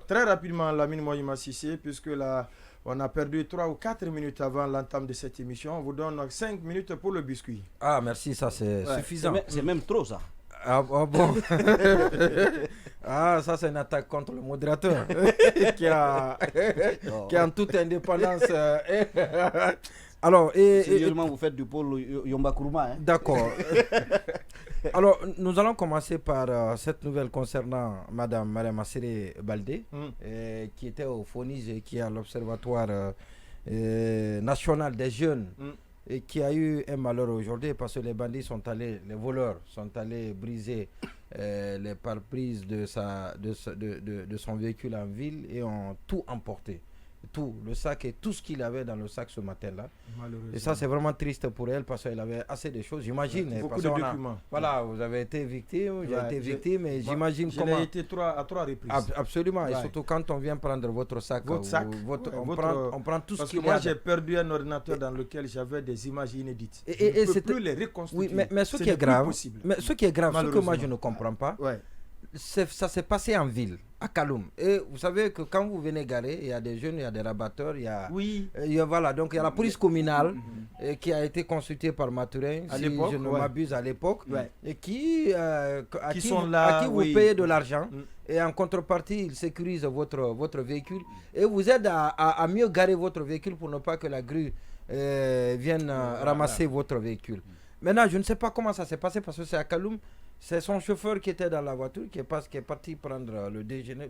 Alors, très rapidement, Lamine Moïma Sissé, puisque là, on a perdu 3 ou 4 minutes avant l'entame de cette émission. On vous donne 5 minutes pour le biscuit. Ah, merci, ça c'est suffisant. C'est même trop ça. Ah bon. Ah, ça c'est une attaque contre le modérateur qui est en toute indépendance. Alors, sérieusement, vous faites du pôle Yomba Kuruma. Hein? D'accord. Alors, nous allons commencer par cette nouvelle concernant Madame Assere Baldé, qui était au FONIS et qui est à l'Observatoire national des jeunes. Et qui a eu un malheur aujourd'hui parce que les bandits les voleurs sont allés briser les pare-brises de son véhicule en ville et ont tout emporté. Tout, le sac et tout ce qu'il avait dans le sac ce matin-là. Et ça, c'est vraiment triste pour elle parce qu'elle avait assez de choses, j'imagine. Beaucoup de documents. Voilà, vous avez été victime, j'ai été victime, et j'imagine comment... J'ai été à trois reprises. Absolument, et surtout quand on vient prendre votre sac. On prend tout ce qu'il y a. Parce que moi, j'ai perdu un ordinateur dans lequel j'avais des images inédites. Je ne peux plus les reconstruire. Oui, mais ce qui est grave, ce que moi je ne comprends pas, ça s'est passé en ville, à Kaloum. Et vous savez que quand vous venez garer, il y a des jeunes, il y a des rabatteurs, il y a voilà, donc il y a la police communale qui a été consultée par Maturin, si je ne m'abuse à l'époque, et à qui vous payez de l'argent, et en contrepartie, ils sécurisent votre véhicule, et vous aident à mieux garer votre véhicule pour ne pas que la grue vienne ramasser votre véhicule. Maintenant, je ne sais pas comment ça s'est passé parce que c'est à Kaloum. C'est son chauffeur qui était dans la voiture, qui est parti prendre le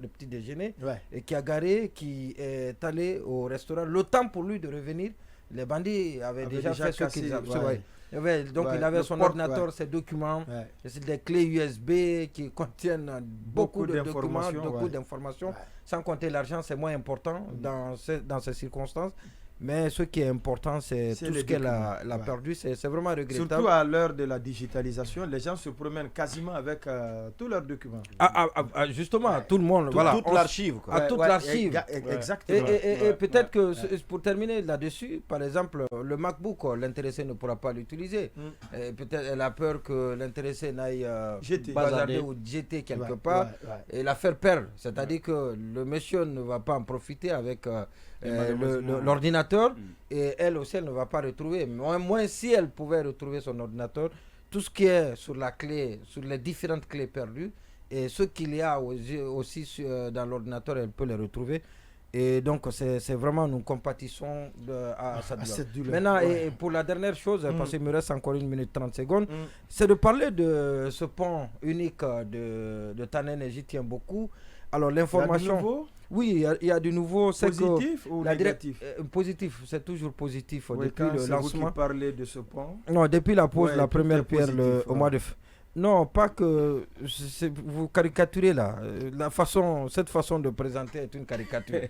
petit déjeuner, et qui a garé, qui est allé au restaurant. Le temps pour lui de revenir, les bandits avaient déjà fait ce qu'ils avaient. Donc il avait son ordinateur, ses documents, des clés USB qui contiennent beaucoup de documents, beaucoup d'informations. Sans compter l'argent, c'est moins important dans ces circonstances. Mais ce qui est important, c'est tout ce qu'elle a perdu. C'est vraiment regrettable. Surtout à l'heure de la digitalisation, les gens se promènent quasiment avec tous leurs documents. Justement, tout le monde. Toute l'archive. Toute l'archive. Exactement. Et peut-être que, pour terminer là-dessus, par exemple, le MacBook, l'intéressé ne pourra pas l'utiliser. Peut-être elle a peur que l'intéressé n'aille bazarder ou jeter quelque part et la faire perdre. C'est-à-dire que le monsieur ne va pas en profiter avec l'ordinateur et elle aussi elle ne va pas retrouver. Moins si elle pouvait retrouver son ordinateur, tout ce qui est sur la clé, sur les différentes clés perdues et ce qu'il y a aussi dans l'ordinateur, elle peut les retrouver. Et donc c'est vraiment, nous compatissons à cette douleur. Maintenant, et pour la dernière chose, parce qu'il me reste encore 1 minute 30 secondes, c'est de parler de ce pont unique de Tana Energy tient beaucoup. Alors l'information... Oui, il y a du nouveau. Positif ou négatif? Positif, c'est toujours positif. Depuis le lancement. Vous qui parlez de ce pont? Non, depuis la pose, la première pierre au mois de... Non, pas que vous caricaturez là. Cette façon de présenter est une caricature.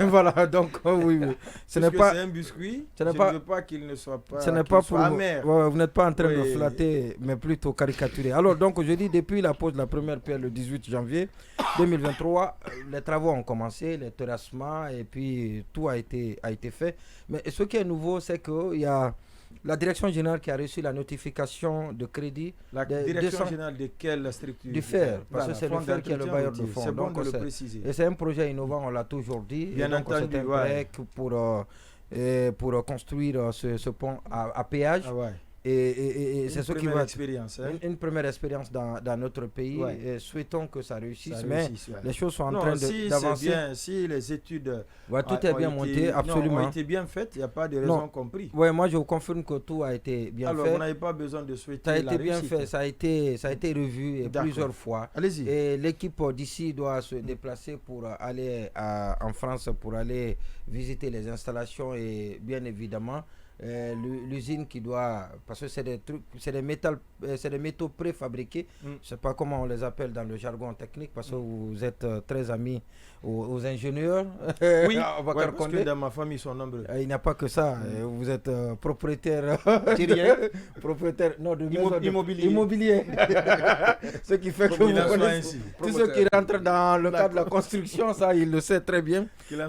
Voilà, donc oui. C'est un biscuit. Je ne veux pas qu'il ne soit pas. Ce n'est pas pour amer. Vous n'êtes pas en train de flatter, mais plutôt caricaturer. Alors donc je dis depuis la pose de la première pierre le 18 janvier 2023, les travaux ont commencé, les terrassements et puis tout a été fait. Mais ce qui est nouveau, c'est qu'il y a la direction générale qui a reçu la notification de crédit. La direction générale de quelle structure? Du FER, parce que c'est le FER qui est le bailleur de fonds. C'est bon de le préciser. Et c'est un projet innovant, on l'a toujours dit. Bien entendu, c'est un break pour construire ce pont à péage. Et c'est ce qui va être une première expérience dans notre pays. Et souhaitons que ça réussisse. Mais les choses sont en train d'avancer. Si les études tout est bien monté, absolument. ont été bien faites, il n'y a pas de raison compris. Oui, moi je vous confirme que tout a été bien fait. Alors vous n'avez pas besoin de souhaiter ça a été la bien réussite. fait, ça a été revu plusieurs fois. Allez-y. Et l'équipe d'ici doit se déplacer pour aller en France pour aller visiter les installations et bien évidemment l'usine qui doit, parce que c'est des trucs, c'est des métaux préfabriqués. Je ne sais pas comment on les appelle dans le jargon technique parce que vous êtes très amis aux ingénieurs. Oui, parce que dans ma famille ils sont nombreux. Il n'y a pas que ça. Vous êtes propriétaire propriétaire immobilier. Ce qui fait que vous connaissez tous ceux qui rentrent dans le cadre de la construction, ça il le sait très bien.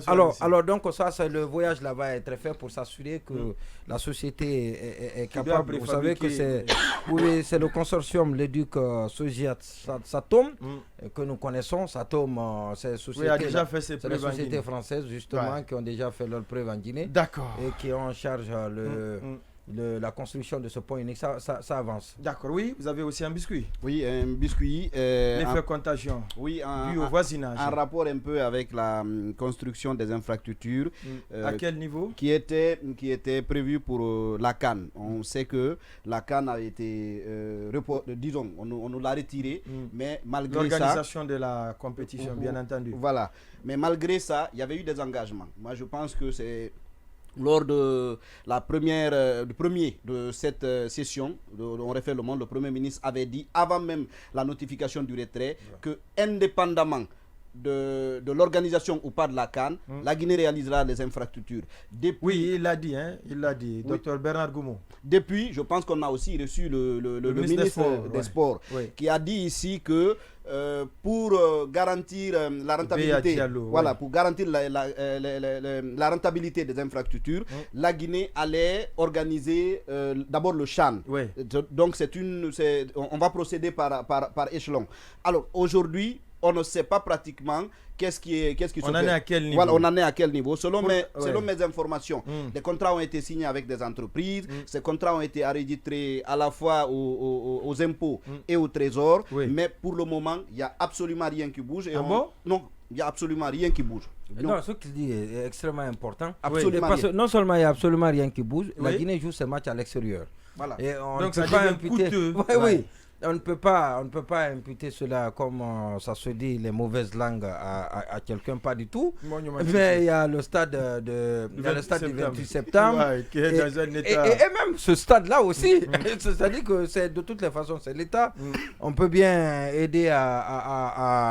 Alors donc ça, le voyage là-bas est très fait pour s'assurer que la société est capable. Vous savez que c'est le consortium, l'éduc Sogiat Satom, que nous connaissons. Satom, c'est la société française, justement, qui ont déjà fait leur preuve en Guinée. D'accord. Et qui ont en charge la construction de ce pont unique, ça avance. D'accord, oui, vous avez aussi un biscuit. Oui, un biscuit. L'effet contagion. Oui, dû au voisinage. En rapport un peu avec la construction des infrastructures. À quel niveau? Qui était prévu pour la CAN. On sait que la CAN a été, disons, on nous l'a retiré, mais malgré ça... L'organisation de la compétition, bien entendu. Voilà, mais malgré ça, il y avait eu des engagements. Moi, je pense que c'est... Lors de la premier de cette session, on refait le monde, le Premier ministre avait dit, avant même la notification du retrait, que indépendamment de l'organisation ou pas de la CAN, la Guinée réalisera les infrastructures. Oui, il l'a dit, oui. Dr Bernard Goumou. Depuis, je pense qu'on a aussi reçu le ministre des Sports, qui a dit ici que pour garantir la rentabilité, pour garantir la rentabilité des infrastructures, la Guinée allait organiser d'abord le Chan. Donc on va procéder par échelon. Alors aujourd'hui, on ne sait pas pratiquement qu'est-ce qui se fait. On en est à quel niveau? Voilà, on en est à quel niveau. Selon mes informations, des contrats ont été signés avec des entreprises. Ces contrats ont été enregistrés à la fois aux impôts et au trésor. Mais pour le moment, il n'y a absolument rien qui bouge. Non, il n'y a absolument rien qui bouge. Non, ce qu'il dit est extrêmement important. Absolument parce que non seulement il n'y a absolument rien qui bouge, la Guinée joue ses matchs à l'extérieur. Voilà. Et on donc ne peut ça pas devient coûteux. Oui. On ne peut pas imputer cela comme ça se dit, les mauvaises langues à quelqu'un, pas du tout. Mais il y a le stade du 28 septembre. Qui est dans un état... et même ce stade-là aussi, c'est-à-dire que c'est de toutes les façons, c'est l'État. On peut bien aider à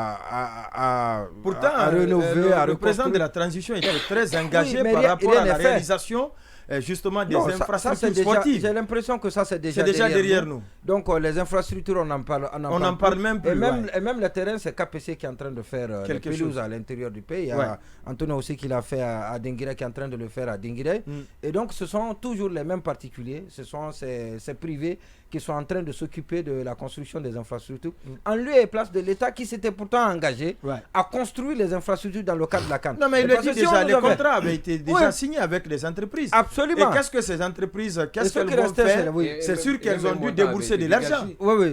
rénover, à le président de la transition était très engagé par rapport à la réalisation justement des infrastructures sportives. J'ai l'impression que ça c'est déjà derrière nous. Donc les infrastructures on n'en parle même plus. Et même le terrain, c'est KPC qui est en train de faire les pelouses à l'intérieur du pays. Il y a Antonio aussi qui l'a fait à Dinguiraye, qui est en train de le faire à Dinguiraye. Et donc ce sont toujours les mêmes particuliers, ce sont ces privés qui sont en train de s'occuper de la construction des infrastructures, en lieu et place de l'État qui s'était pourtant engagé à construire les infrastructures dans le cadre de la CAN. Non mais il le dit déjà, les contrats avaient été déjà signés avec les entreprises. Absolument. Et qu'est-ce que ces entreprises, qu'est-ce qu'elles vont faire? C'est sûr qu'elles ont dû débourser de l'argent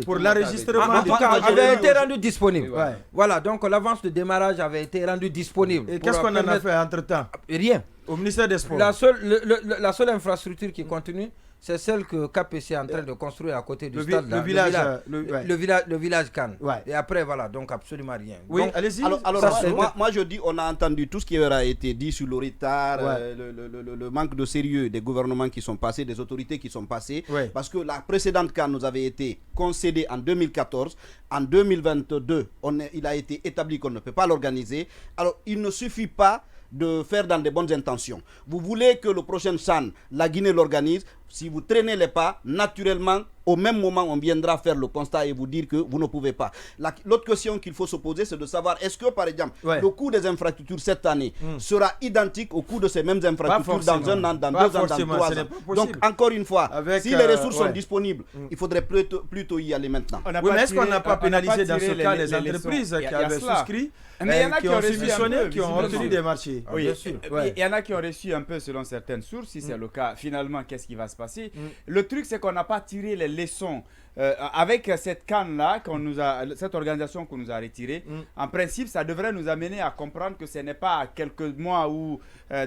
pour l'enregistrement. En tout cas, avait été rendu disponible. Voilà, donc l'avance de démarrage avait été rendue disponible. Et qu'est-ce qu'on en a fait entre-temps? Rien. Au ministère des Sports. La seule infrastructure qui continue, c'est celle que KPC est en train de construire à côté du stade. Le village Cannes. Et après, voilà, donc absolument rien. Oui, donc, allez-y. Alors moi, je dis, on a entendu tout ce qui aura été dit sur le retard, le manque de sérieux des gouvernements qui sont passés, des autorités qui sont passées. Parce que la précédente Cannes nous avait été concédée en 2014. En 2022, il a été établi qu'on ne peut pas l'organiser. Alors, il ne suffit pas de faire dans de bonnes intentions. Vous voulez que le prochain Chan, la Guinée l'organise. Si vous traînez les pas, naturellement, au même moment, on viendra faire le constat et vous dire que vous ne pouvez pas. L'autre question qu'il faut se poser, c'est de savoir est-ce que, par exemple, le coût des infrastructures cette année sera identique au coût de ces mêmes infrastructures dans un an, dans 2 ans, dans 3 ans. Donc, encore une fois, si les ressources sont disponibles, il faudrait plutôt y aller maintenant. Mais est-ce qu'on n'a pas pénalisé dans ce cas les entreprises qui avaient souscrit, qui ont subventionné, qui ont obtenu des marchés? Oui, il y en a qui ont reçu un peu selon certaines sources, si c'est le cas. Finalement, qu'est-ce qui va se passer? Le truc, c'est qu'on n'a pas tiré les leçons avec cette canne-là, cette organisation qu'on nous a retirée. En principe, ça devrait nous amener à comprendre que ce n'est pas à quelques mois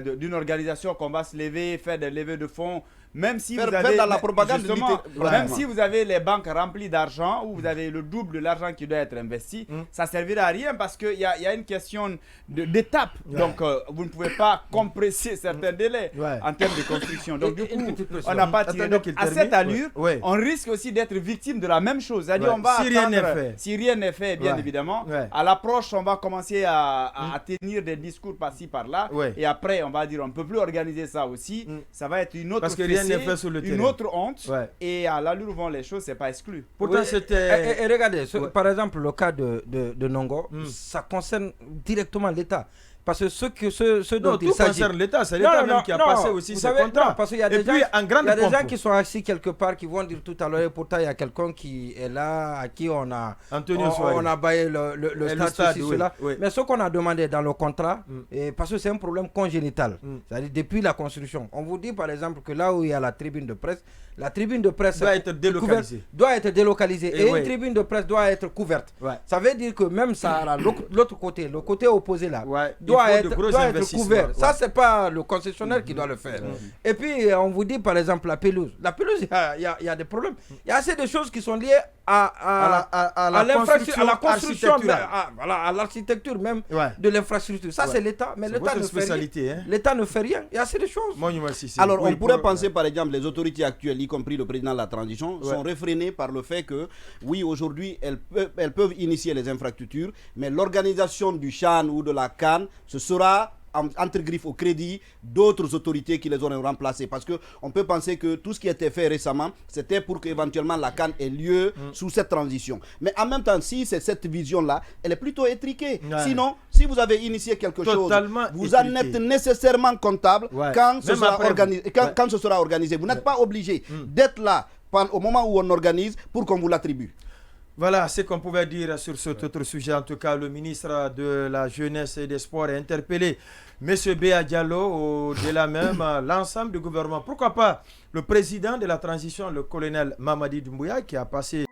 d'une organisation qu'on va se lever, faire des levées de fonds. Même si vous avez dans la propagande, même si vous avez les banques remplies d'argent ou vous avez le double de l'argent qui doit être investi, ça ne servira à rien parce qu'il y a une question d'étape. Donc, vous ne pouvez pas compresser certains délais en termes de construction. Donc, du coup, on n'a pas tiré. Donc, à cette allure, on risque aussi d'être victime de la même chose. C'est-à-dire, on va attendre, si rien n'est fait, bien évidemment, à l'approche, on va commencer à tenir des discours par-ci, par-là. Et après, on va dire, on ne peut plus organiser ça aussi. Ça va être une autre une autre honte, et à l'allure où vont les choses, c'est pas exclu. Pourtant, c'était... Et regardez, par exemple, le cas de Nongo, ça concerne directement l'État. Parce que ce dont il s'agit... concerne l'État, c'est l'État même qui a passé aussi ses contrats. Parce qu'il y a des gens qui sont assis quelque part qui vont dire tout à l'heure, et pourtant il y a quelqu'un qui est là, à qui on a baillé le stade, cela. Oui. Mais ce qu'on a demandé dans le contrat, parce que c'est un problème congénital, c'est-à-dire depuis la construction. On vous dit par exemple que là où il y a la tribune de presse doit être délocalisée. Et une tribune de presse doit être couverte. Ouais. Ça veut dire que même ça, l'autre côté, le côté opposé là, doit être couvert. Ouais. Ça, c'est pas le concessionnaire qui doit le faire. Et puis, on vous dit par exemple la pelouse. La pelouse, il y a des problèmes. Il y a assez de choses qui sont liées à la construction, à l'architecture même de l'infrastructure. Ça, c'est l'État. Mais l'État ne fait rien. L'État ne fait rien. Il y a assez de choses. Alors, on pourrait penser par exemple les autorités actuelles, y compris le président de la transition, sont réfrénées par le fait que, oui, aujourd'hui, elles peuvent initier les infrastructures, mais l'organisation du CHAN ou de la CAN, ce sera entre griffes au crédit d'autres autorités qui les auront remplacées. Parce qu'on peut penser que tout ce qui a été fait récemment, c'était pour qu'éventuellement la CAN ait lieu sous cette transition. Mais en même temps, si c'est cette vision-là, elle est plutôt étriquée. Ouais. Sinon, si vous avez initié quelque chose, vous en êtes nécessairement comptable quand ce sera organisé. Vous n'êtes pas obligé d'être là au moment où on organise pour qu'on vous l'attribue. Voilà ce qu'on pouvait dire sur cet autre sujet. En tout cas, le ministre de la Jeunesse et des Sports a interpellé M. Béa Diallo, au-delà même l'ensemble du gouvernement. Pourquoi pas le président de la transition, le colonel Mamadi Doumbouya, qui a passé